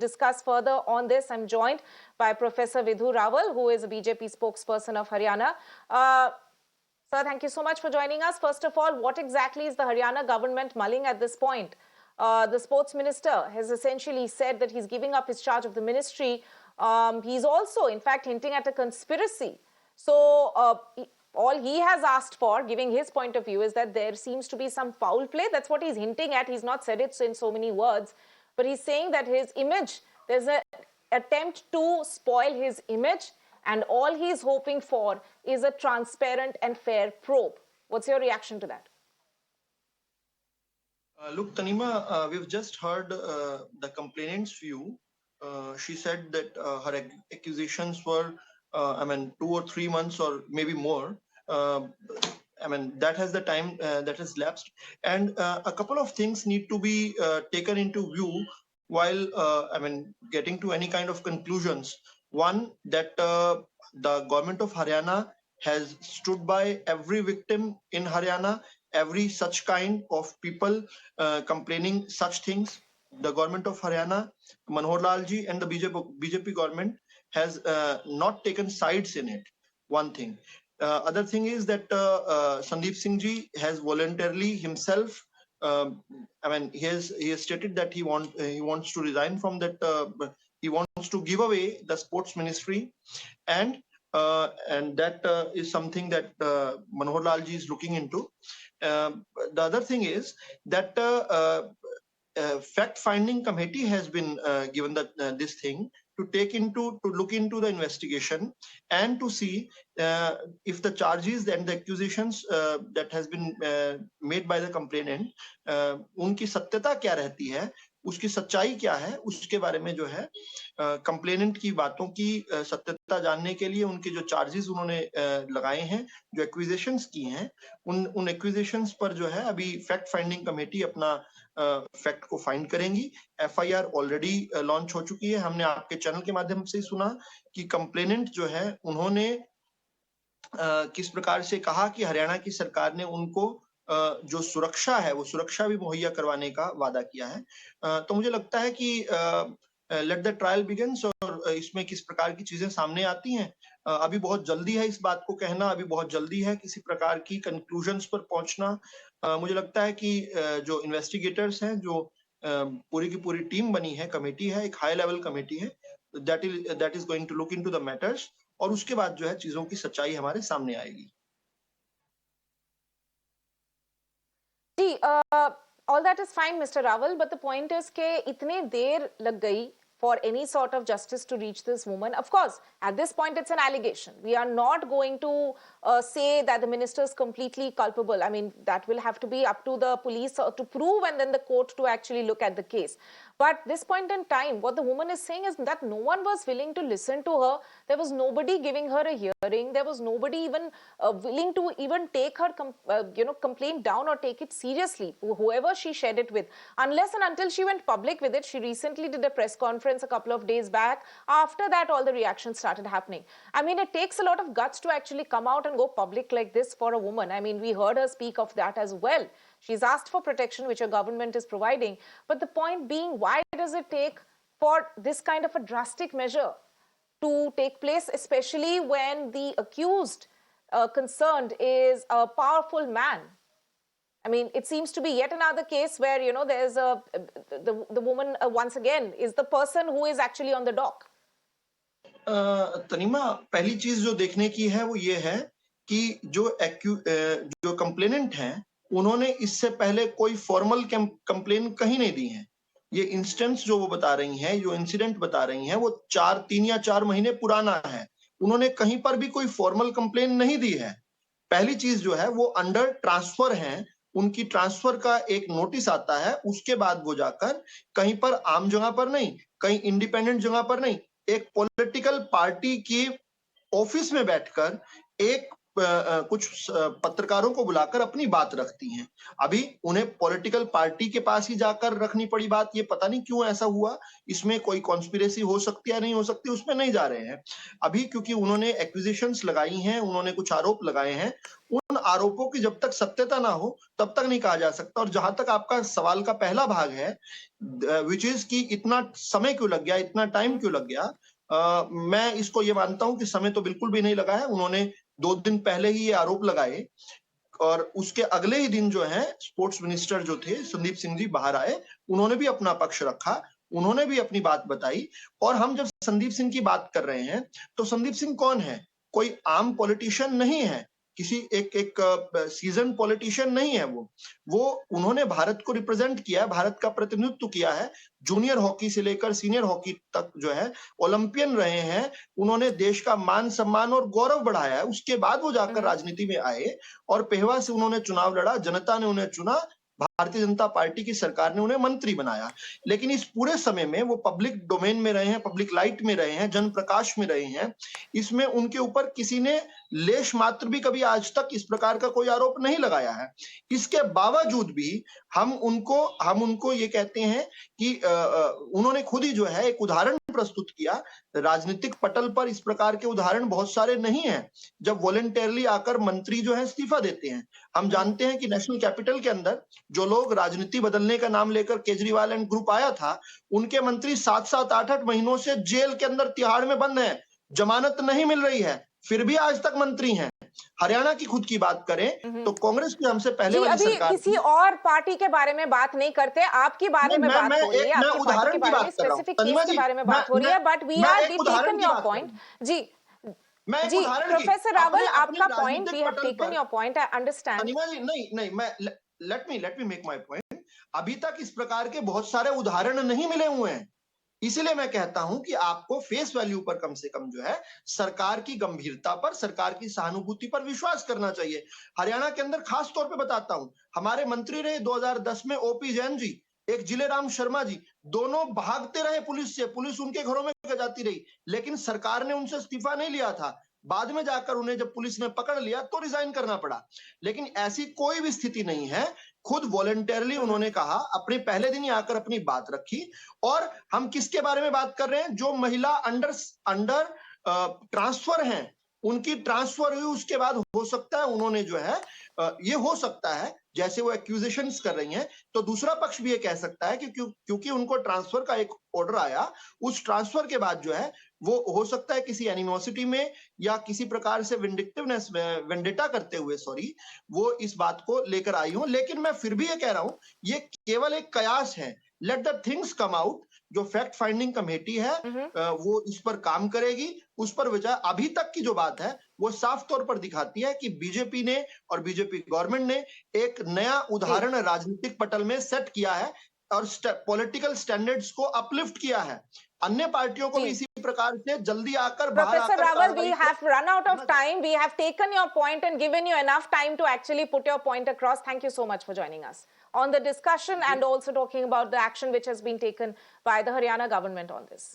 discuss further on this, I'm joined by Professor Vidhu Rawal, who is a BJP spokesperson of Haryana. Sir, thank you so much for joining us. First of all, what exactly is the Haryana government mulling at this point? The sports minister has essentially said that he's giving up his charge of the ministry. He's also, in fact, hinting at a conspiracy. So all he has asked for, giving his point of view, is that there seems to be some foul play. That's what he's hinting at. He's not said it in so many words, but he's saying that his image, there's an attempt to spoil his image, and all he's hoping for is a transparent and fair probe. What's your reaction to that? Look, Tanima, we've just heard the complainant's view. She said that her accusations were, 2 or 3 months or maybe more. That has the time that has lapsed. And a couple of things need to be taken into view while, getting to any kind of conclusions. One, that the government of Haryana has stood by every victim in Haryana, every such kind of people complaining such things. The government of Haryana, Manohar Lal ji and the BJP government has not taken sides in it. One thing. Other thing is that Sandeep Singh ji has voluntarily himself, he has stated that he wants to resign from that. He wants to give away the sports ministry, and that is something that Manohar Lal ji is looking into. The other thing is that fact-finding committee has been given this thing to look into the investigation and to see if the charges and the accusations that has been made by the complainant, unki satyata kya rehti hai, उसकी सच्चाई क्या है, उसके बारे में जो है complainant की बातों की सत्यता जानने के लिए उनके जो चार्जेस उन्होंने लगाए हैं, जो एक्विजिशंस की हैं, उन एक्विजिशंस पर जो है अभी फैक्ट फाइंडिंग कमेटी अपना फैक्ट को फाइंड करेंगी. एफआईआर ऑलरेडी लॉन्च हो चुकी है. हमने आपके चैनल के माध्यम से सुना कि कंप्लेनेंट जो है उन्होंने किस प्रकार से कहा कि हरियाणा की सरकार ने उनको जो सुरक्षा है वो सुरक्षा भी मुहैया करवाने का वादा किया है. तो मुझे लगता है कि लेट द ट्रायल बिगिंस और इसमें किस प्रकार की चीजें सामने आती हैं. अभी बहुत जल्दी है इस बात को कहना, अभी बहुत जल्दी है किसी प्रकार की कंक्लूजन्स पर पहुंचना. मुझे लगता है कि जो इन्वेस्टिगेटर्स हैं, जो पूरी की पूरी टीम बनी है, कमेटी है, एक हाई लेवल कमेटी है, that is going to look into the matters, और उसके बाद जो है चीजों की सच्चाई हमारे सामने आएगी. All that is fine, Mr. Rawal, but the point is कि इतने देर लग गई for any sort of justice to reach this woman. Of course, at this point, it's an allegation. We are not going to say that the minister is completely culpable. I mean, that will have to be up to the police to prove, and then the court to actually look at the case. But this point in time, what the woman is saying is that no one was willing to listen to her. There was nobody giving her a hearing. There was nobody even willing to even take her complaint down or take it seriously, whoever she shared it with. Unless and until she went public with it. She recently did a press conference a couple of days back. After that, all the reactions started happening. I mean, it takes a lot of guts to actually come out and go public like this for a woman. I mean, we heard her speak of that as well. She's asked for protection, which her government is providing. But the point being, why does it take for this kind of a drastic measure to take place, especially when the accused concerned is a powerful man? I mean, it seems to be yet another case where, there's the woman, once again, is the person who is actually on the dock. तनीमा, पहली चीज जो देखने की है वो ये है कि जो कंप्लेनेंट हैं, उन्होंने इससे पहले कोई फॉर्मल कंप्लेन कहीं नहीं दी है. ये इंस्टेंस जो वो बता रही हैं, जो इंसिडेंट बता रही हैं, वो 3 या 4 महीने पुराना है. उन्होंने कहीं पर भी कोई फॉर्मल कंप्लेन नहीं दी है. पहली चीज जो है वो अंडर ट्रांसफर है, उनकी ट्रांसफर का एक नोटिस आता है, उसके बाद वो जाकर कहीं पर आम जगह पर नहीं, कहीं इंडिपेंडेंट जगह पर नहीं, एक पॉलिटिकल पार्टी की ऑफिस में बैठकर एक पत्रकारों को बुलाकर अपनी बात रखती हैं। अभी उन्हें पॉलिटिकल पार्टी के पास ही जाकर रखनी पड़ी बात, ये पता नहीं क्यों ऐसा हुआ। इसमें कोई कॉन्स्पिरेसी हो सकती है या नहीं हो सकती, उसमें नहीं जा रहे हैं अभी, क्योंकि उन्होंने एक्विजिशंस लगाई हैं, उन्होंने कुछ आरोप लगाए हैं। उन आरोपों की जब तक सत्यता ना हो तब तक नहीं कहा जा सकता। और जहां तक आपका सवाल का पहला भाग है, विच इज कि इतना समय क्यों लग गया, इतना टाइम क्यों लग गया, मैं इसको ये मानता हूं कि समय तो बिल्कुल भी नहीं लगा है। उन्होंने 2 दिन पहले ही ये आरोप लगाए और उसके अगले ही दिन जो है स्पोर्ट्स मिनिस्टर जो थे संदीप सिंह जी बाहर आए, उन्होंने भी अपना पक्ष रखा, उन्होंने भी अपनी बात बताई। और हम जब संदीप सिंह की बात कर रहे हैं तो संदीप सिंह कौन है? कोई आम पॉलिटिशियन नहीं है, किसी एक सीजन पॉलिटिशियन नहीं है। वो उन्होंने भारत को रिप्रेजेंट किया है, भारत का प्रतिनिधित्व किया है, जूनियर हॉकी से लेकर सीनियर हॉकी तक जो है ओलंपियन रहे हैं। उन्होंने देश का मान सम्मान और गौरव बढ़ाया है। उसके बाद वो जाकर राजनीति में आए और पेहवा से उन्होंने चुनाव लड़ा, जनता ने उन्हें चुना, भारतीय जनता पार्टी की सरकार ने उन्हें मंत्री बनाया। लेकिन इस पूरे समय में वो पब्लिक डोमेन में रहे हैं, पब्लिक लाइट में रहे हैं, जन प्रकाश में रहे हैं। इसमें उनके ऊपर किसी ने लेश मात्र भी कभी आज तक इस प्रकार का कोई आरोप नहीं लगाया है। इसके बावजूद भी हम उनको ये कहते हैं कि उन्होंने खुद ही जो है एक उदाहरण प्रस्तुत किया। राजनीतिक पटल पर इस प्रकार के उदाहरण बहुत सारे नहीं हैं, जब वॉलंटियरली आकर मंत्री जो है इस्तीफा देते हैं। हम जानते हैं कि नेशनल कैपिटल के अंदर जो लोग राजनीति बदलने का नाम लेकर केजरीवाल एंड ग्रुप आया था, उनके मंत्री 7-7, 8-8 महीनों से जेल के अंदर तिहाड़ में बंद हैं, जमानत नहीं मिल रही है, फिर भी आज तक मंत्री हैं। हरियाणा की खुद की बात करें तो कांग्रेस की हमसे पहले जी, वाली अभी सरकार किसी और पार्टी के बारे में बात नहीं करते, आपके बारे में बात हो रही है, मैं आपकी पार्टी उदाहरण के की बारे में, बात कर रहा हूँ स्पेसिफिक तनिमा केस के जी। बारे में बात हो रही है, बट वी एक उदाहरण टेकन की योर बात कर रहा पॉइंट। हूँ। जी मैं एक जी, उदाहरण की प्रोफेसर रावल, अपने आपका पॉइंट, वी राजनीतिक हैव पटल टेकन पर, your point, I understand. Tanima ji नहीं मैं let me make my point. अभी तक इस प्रकार के बहुत सारे उदाहरण नहीं मिले हुए हैं। इसीलिए मैं कहता हूं कि आपको फेस वैल्यू पर कम से कम जो है सरकार की गंभीरता पर, सरकार की सहानुभूति पर विश्वास करना चाहिए। हरियाणा के अंदर खास तौर पे बताता हूं, हमारे मंत्री रहे 2010 में ओपी जैन जी, एक जिलेराम शर्मा जी, दोनों भागते रहे पुलिस से, पुलिस उनके घरों में जाती रही, लेकिन सरकार ने उनसे इस्तीफा नहीं लिया था। बाद में जाकर उन्हें जब पुलिस ने पकड़ लिया तो रिजाइन करना पड़ा। लेकिन ऐसी कोई भी स्थिति नहीं है, खुद वॉलंटियरली उन्होंने कहा, अपने पहले दिन ही आकर अपनी बात रखी। और हम किसके बारे में बात कर रहे हैं? जो महिला अंडर ट्रांसफर हैं, उनकी ट्रांसफर हुई, उसके बाद हो सकता है उन्होंने जो है ये हो सकता है जैसे वो एक्यूजेशंस कर रही हैं, तो दूसरा पक्ष भी ये कह सकता है कि क्योंकि उनको ट्रांसफर का एक ऑर्डर आया, उस ट्रांसफर के बाद जो है वो हो सकता है किसी एनिमोसिटी में या किसी प्रकार से विंडिक्टिवनेस में, वेंडेटा करते हुए सॉरी, वो इस बात को लेकर आई हूं। लेकिन मैं फिर भी ये कह रहा हूं, ये केवल एक कयास है। Let the things come out. जो फैक्ट फाइंडिंग कमेटी है वो इस पर काम करेगी, उस पर विचार। अभी तक की जो बात है वो साफ तौर पर दिखाती है कि बीजेपी ने और बीजेपी गवर्नमेंट ने एक नया उदाहरण राजनीतिक पटल में सेट किया है और पॉलिटिकल स्टैंडर्ड्स को अपलिफ्ट किया है। अन्य पार्टियों को भी इसी प्रकार से जल्दी आकर बाहर Professor आकर Rawal, we कार्रवाई have run out of time. We have taken your point and given you enough time to actually put your point across. Thank you so much for joining us on the discussion and also talking about the action which has been taken by the Haryana government on this.